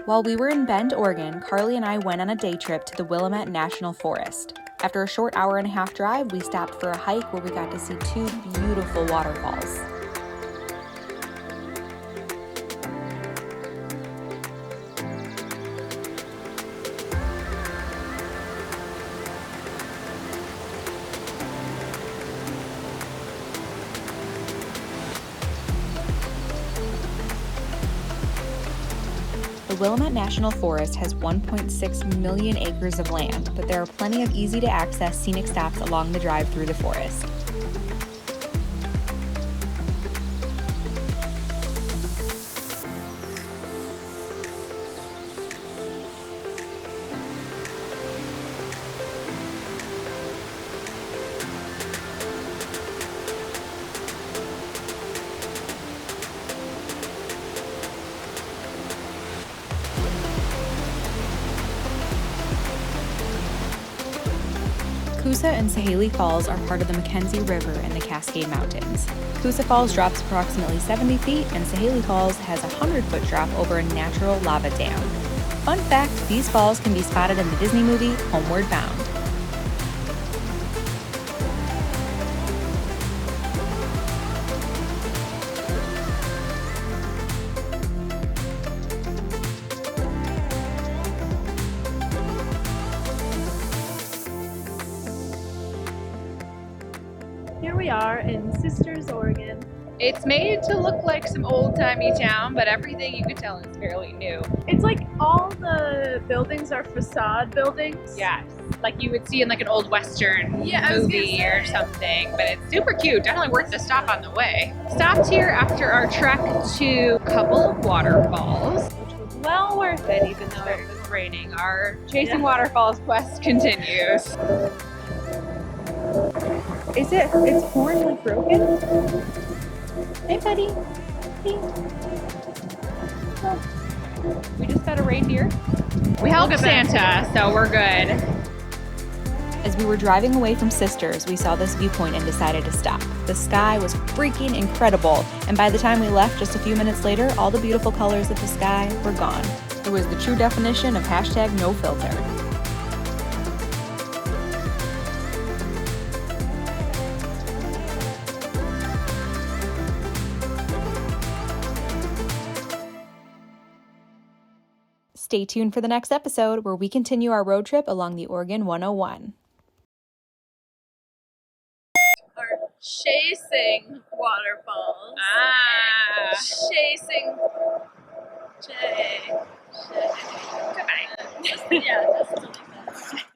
While we were in Bend, Oregon, Carly and I went on a day trip to the Willamette National Forest. After a short hour-and-a-half drive, we stopped for a hike where we got to see two beautiful waterfalls. The Willamette National Forest has 1.6 million acres of land, but there are plenty of easy-to-access scenic stops along the drive through the forest. Koosah and Sahalie Falls are part of the Mackenzie River in the Cascade Mountains. Koosah Falls drops approximately 70 feet, and Sahalie Falls has a 100-foot drop over a natural lava dam. Fun fact, these falls can be spotted in the Disney movie Homeward Bound. Here we are in Sisters, Oregon. It's made to look like some old-timey town, but everything you can tell is fairly new. It's like all the buildings are facade buildings. Yes, like you would see in like an old Western I was gonna movie say. or something, but it's super cute. Definitely worth the stop on the way. Stopped here after our trek to a couple of waterfalls, which was well worth it even though it was raining. Our chasing waterfalls quest continues. Is it? Its horn like broken? Hey, buddy. Hey. Oh. We just got a reindeer. We helped Santa, so we're good. As we were driving away from Sisters, we saw this viewpoint and decided to stop. The sky was freaking incredible, and by the time we left just a few minutes later, all the beautiful colors of the sky were gone. It was the true definition of #NoFilter. Stay tuned for the next episode where we continue our road trip along the Oregon 101. Or chasing waterfalls. Chasing Chey. Goodbye. Yeah.